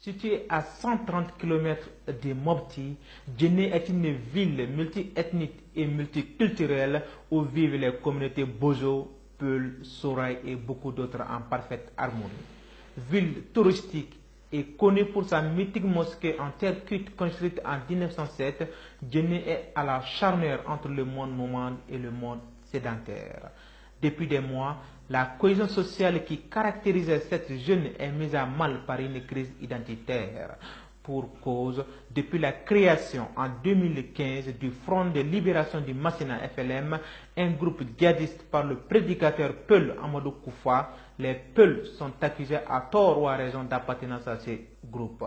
Située à 130 km de Mopti, Djenné est une ville multiethnique et multiculturelle où vivent les communautés Bozo, Peul, Soraï et beaucoup d'autres en parfaite harmonie. Ville touristique et connue pour sa mythique mosquée en terre cuite construite en 1907, Djenné est à la charnière entre le monde nomade et le monde sédentaire. Depuis des mois, la cohésion sociale qui caractérise cette jeune est mise à mal par une crise identitaire. Pour cause, depuis la création en 2015 du Front de libération du Massina FLM, un groupe djihadiste par le prédicateur Peul Amadou Koufa, les Peuls sont accusés à tort ou à raison d'appartenance à ces groupes.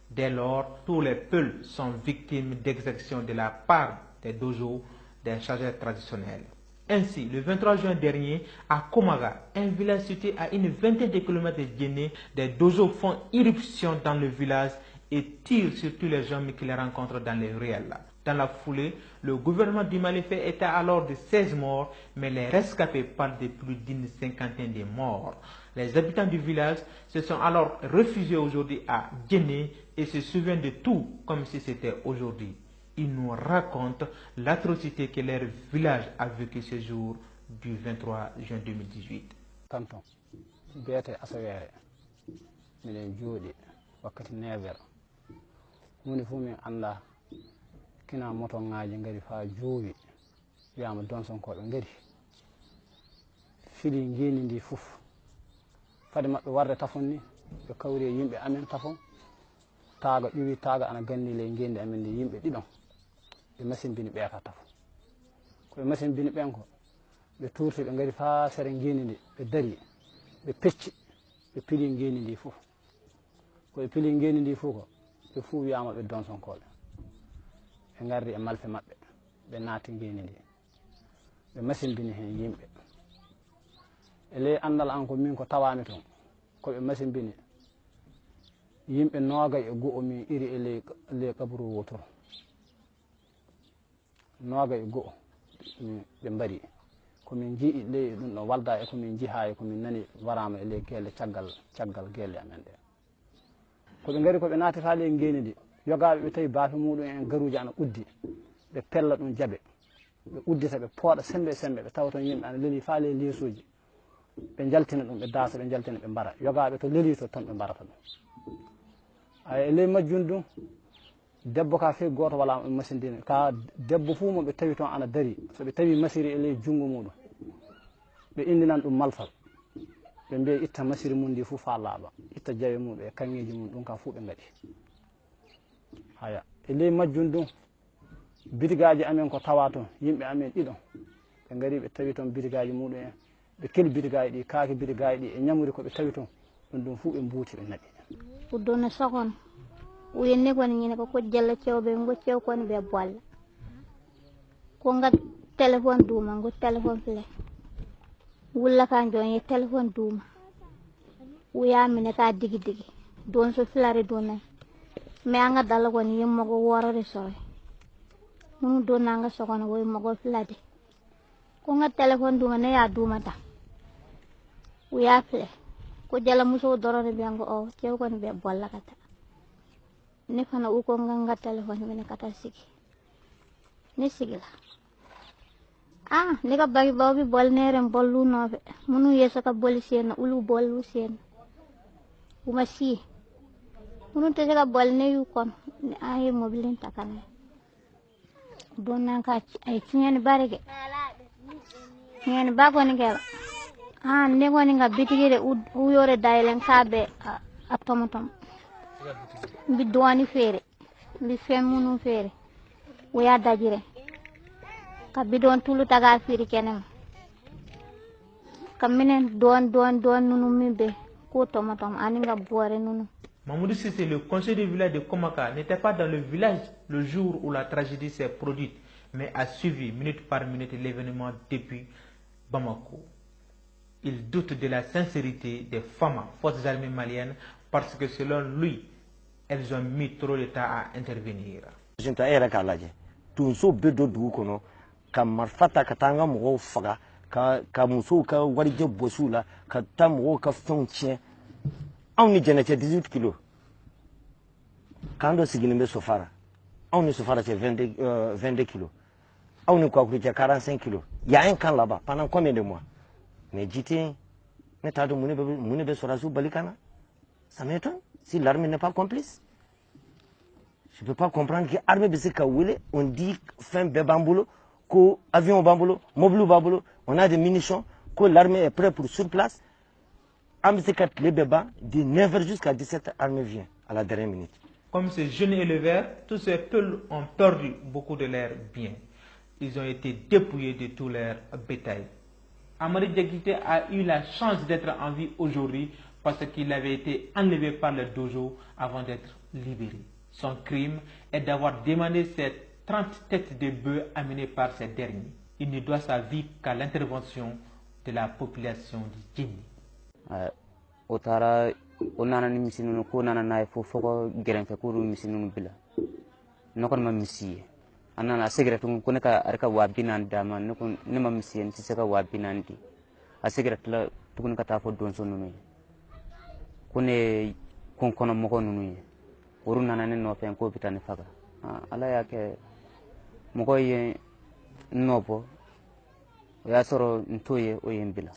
Dès lors, tous les Peuls sont victimes d'exactions de la part des dojos, des chargeurs traditionnels. Ainsi, le 23 juin dernier, à Komaga, un village situé à une vingtaine de kilomètres de Djenné, des dojos font irruption dans le village et tirent sur tous les hommes qui les rencontrent dans les ruelles. Dans la foulée, le gouvernement du Mali fait état alors de 16 morts, mais les rescapés parlent de plus d'une cinquantaine de morts. Les habitants du village se sont alors réfugiés aujourd'hui à Djenné et se souviennent de tout comme si c'était aujourd'hui. Ils nous racontent l'atrocité que leur village a vécu ce jour du 23 juin 2018. Canton, Bété Assawéré, miɗen jooɗi wakkati never hunde fof min annda kina motoŋaji ngari fa joowi wiyama Donsonkoɓe ngari fili ngeni ndi fof fade maɓɓe warde tafon ni ɓe kawri e yimɓe amen tafon taaga ƴuwi taaga ana ganni ley ngendi amen ndi yimɓe ɗiɗon ɓe masimbini ɓeeta tafo koɓe masimbini ɓen ko ɓe turti ɓe ngari fa sere ngeni ndi ɓe dari ɓe pecci ɓe pili ngeni ndi fof koɓe pili ngeni ndi fof ko ɓe fuu wiyama ɓe Donsonkoɓe ɓe gardi e malfe maɓɓe ɓe naati ngeni ndi ɓe masimbini hen yimɓe e ley andal an ko min ko tawami toon koɓe masimbini yimɓe 21 min iri e ley kaburu wotoro 21 ɓe mbari komin jii ley ɗum ɗo walda e komin jiha e komin nani warama e ley gelle caggal gelle amen ɗe koɓe ngari koɓe natata ley ngeni ndi yogaɓe ɓe tawi baafe muɗum en garuji ana uddi ɓe pella ɗum jaabe ɓe uddita ɓe pooɗa sembe e sembe ɓe tawa toon yimɓe ana leeli fa ley leesuji ɓe jaltina ɗum ɓe daasa ɓe jaltina ɓe mbara yogaɓe to leeli to tan ɓe mbarata ɗum e ley majjum ɗum debbo ka fe goto wala ɓe masindini ka debbo fuu mo ɓe tawi toon ana dari so ɓe tawi masiri e ley junngo muɗum ɓe indinan ɗum malfal ɓe mbiya itta masiri mum ndi fuu fa laaɓa itta jawe mum e kanŋeji mum ɗum ka fuu ɓe gaɗi haya e ley majjum ɗum bitigaji amen ko tawa toon yimɓe amen ɗiɗon ɓe ngari ɓe tawi toon bitigaji muɗum en ɓe keli bitigaji ɗi kaaki bitigaji ɗi e ñamuri koɓe tawi toon ɗum fuu ɓe mbuuti ɓe naɓi uddone sokono uyenne koni ñine ko jalla cewɓe ngo cew koni ɓe bolla ko ngat téléphone duuma ngo téléphone fle wulla ka jon ye téléphone duuma uyamine ka digi digi don so flare donay mais anga dalla koni yimmogo worore soroy munu donanga sokono woy mogo flade ko ngat téléphone duuma ne ya duuma ta uya fle ko jala muso dorore biango o cew koni ɓe bolla kata ne fana uko nga téléphone mene kata sigi ne sigila ne ka bagi bawi bol nerem bollu nobe munu yeso ka boli sen ulu bollu sen uma si munu te ka bol ne yu kon ne ay mobilin takane donna ka ay tinyani barege ngeni bago ni gel ne goni nga bitigire u yore dailen kabe atomotom mbi duwani feere mbi femmunu feere woya dajire ka bidon tulu taga firi kenem kam minen don nunu mimbe ko tomatom aninga boore nunu. Mamoudou Cissé, le conseiller du village de Komaka, n'était pas dans le village le jour où la tragédie s'est produite, mais a suivi minute par minute l'événement depuis Bamako. Il doute de la sincérité des femmes forces armées maliennes parce que selon lui, elles ont mis trop de temps à intervenir. Jinta era ka laje tunso bedo du kono ka marfata ka tanga mo faga ka muso ka warje bosula ka tam wo ka fontien on ni jenete 18 kilo quand on s'est sofara on est sofara c'est 22 kilos on est quoi 45 kilos il y a un camp là-bas pendant combien de mois mais j'étais ça m'étonne si l'armée n'est pas complice. Je ne peux pas comprendre que l'armée on dit fin bamboulot, que avion bamboulot, mobile bamboulot, on a des munitions, que l'armée est prête pour sur place. Les bébés, de 9h jusqu'à 17h, l'armée vient à la dernière minute. Comme ces jeunes éleveurs, tous ces peuples ont perdu beaucoup de leurs biens. Ils ont été dépouillés de tout leur bétail. Amari Diakité a eu la chance d'être en vie aujourd'hui parce qu'il avait été enlevé par le dojo avant d'être libéré. Son crime est d'avoir demandé ces 30 têtes de bœufs amenées par ces derniers. Il ne doit sa vie qu'à l'intervention de la population du Djinni. Otara onana ni misinunu ko nana na fofoko gerenfe ko misinunu bila. Nokon ma misiye. Anana cigarette ko ne ka arka wabinan dama ne ma misiye ci saka wabinan di. A cigarette la tukun ka ta fo don sonu ko ne kon kono mo ko nunu woru nana ne no fen ko bitane faga ala yake mo ko ye nobo ya soro ntoye o yembila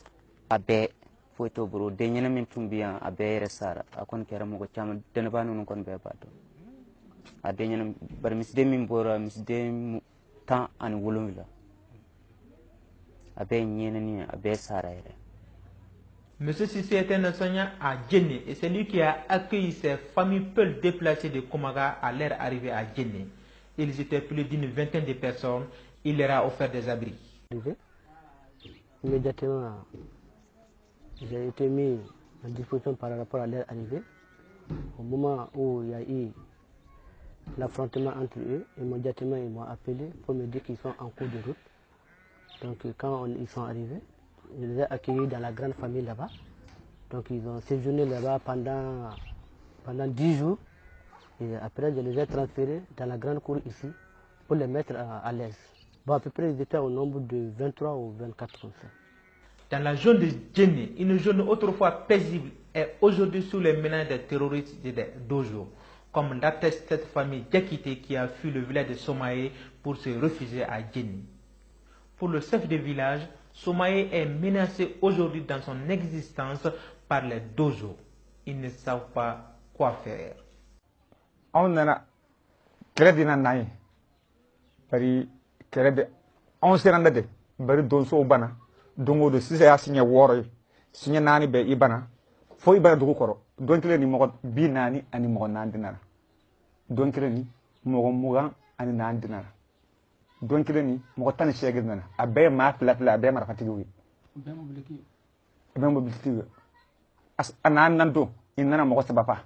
abe foto bro de nyena min tumbiya abe resara akon kera mo ko chama den banu kon be bato ade nyena bar misde min bora misde tan an wolumila abe nyena ni abe sara ere. Monsieur Sissé est un enseignant à Djenné et c'est lui qui a accueilli ces familles peu déplacées de Komaga à leur arrivée à Djenné. Ils étaient plus d'une vingtaine de personnes. Il leur a offert des abris. Immédiatement, j'ai été mis en disposition par rapport à leur arrivée. Au moment où il y a eu l'affrontement entre eux, immédiatement ils m'ont appelé pour me dire qu'ils sont en cours de route. Donc quand ils sont arrivés, je les ai accueillis dans la grande famille là-bas. Donc ils ont séjourné là-bas pendant 10 jours. Et après, je les ai transférés dans la grande cour ici pour les mettre à l'aise. Bon, à peu près, ils étaient au nombre de 23 ou 24 comme ça. Dans la zone de Djenné, une zone autrefois paisible est aujourd'hui sous les menaces des terroristes et des dojos, comme l'atteste cette famille Diakité qui a fui le village de Somaé pour se refuser à Djenné. Pour le chef de village, Somaé est menacé aujourd'hui dans son existence par les dojos. Ils ne savent pas quoi faire. On a créé un naï. Bari créé on s'est rendu bari donso bana dongo de sisa ya signé woro signé nani be ibana fo ibana dugu koro don kile ni mo bi nani ani mo nan dinara don kile ni mo mugan ani nan dinara don kile ni mo tan shege dinara abe ma fla abe ma rafati wi be mo bilti as anan nan do inana mo sabapa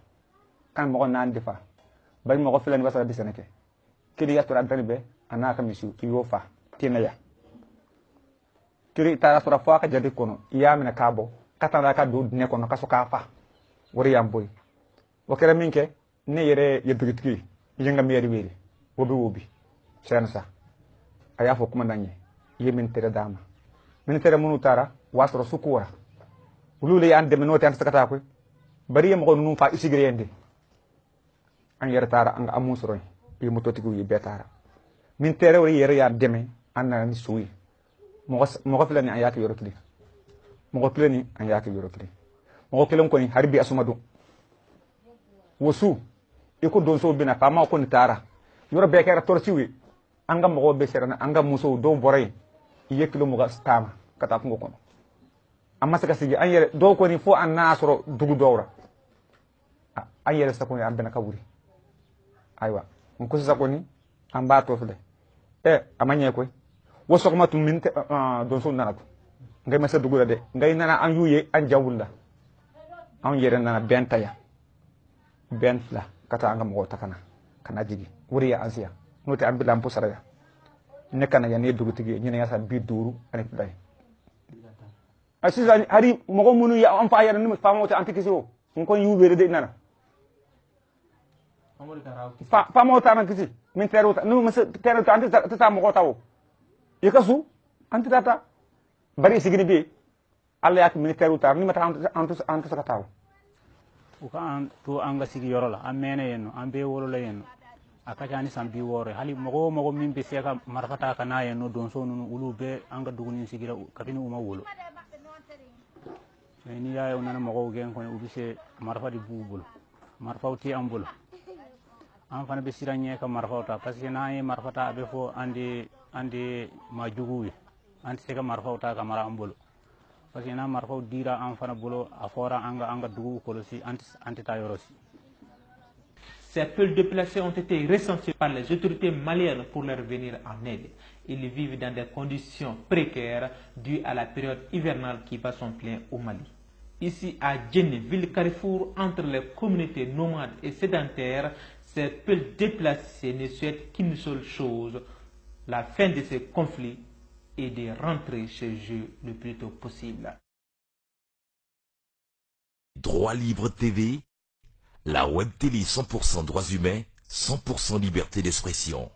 kan mo nan defa bari mo fla ni wasa bisanake kidi ya tora dani be anaka misu iwo fa tinaya kiri tara sura fo ka jadi kono iya mina kabo katana ka do ne kono kaso ka fa wori yamboy o kera minke ne yere yebigitki yinga meri weri wobi sensa aya fo kuma nanye yemin tere dama min tere munu tara wasro sukura ulule yande min noti an sakata ko bari yam ko num fa isigrende an yere tara anga amusro yi mutoti ko yi betara min tere wori yere ya deme anna ni suwi mo filani an yake yorokili mo filani an yake yorokili mo kelon ko ni harbi asumadu wosu iko donso bina fama ko ni tara yoro be kera torciwi anga mo be serana anga muso do boray yekilo mo gastama kata ko kono amma saka sigi an yere do ko ni fo an nasro dugu dowra an yere sako ni ambena kaburi aywa on ko sako ni amba to fule amanye ko woso ma tum min don so nanatu ngay ma sa dugula de ngay nana an yuye an jawulla an yere nana bentaya bentla kata anga mo takana kana jigi wuri ya asia noti am bilam pusara ne kana ya ne dugu tigi nyine ya sa bi duru ani day asisa hari mo ko munu ya am fa yere ni fa mo ta antikisio ko yubere de nana fa mo ta kisi min teruta nu ma teruta anti ta mo ko tawo yakasu anti data bari sigini bi alla yak militaire utar ni mata antu sakataw uka to anga sigi yorola amene yenno ambe wolola yenno akachani sambi wore hali mogo min be seka marfata kana yenno don so nunu ulu be anga duguni sigira kabini uma wolo ni yaay onana mogo gen ko ubise marfadi bubul marfawti ambulo an fana be siranye ka marfawta parce que nayi marfata be fo andi ma juguwi anti seka marfawta ka mara ambulo parce que na marfaw dira an fana bolo afora anga dugu kolosi anti tayorosi. Ces peuples déplacés ont été recensés par les autorités maliennes pour leur venir en aide. Ils vivent dans des conditions précaires dues à la période hivernale qui bat son plein au Mali. Ici à Djenné, ville carrefour entre les communautés nomades et sédentaires, ces peuples déplacés ne souhaitent qu'une seule chose, la fin de ces conflits et de rentrer chez eux le plus tôt possible. Droit Libre TV, la web télé 100% droits humains, 100% liberté d'expression.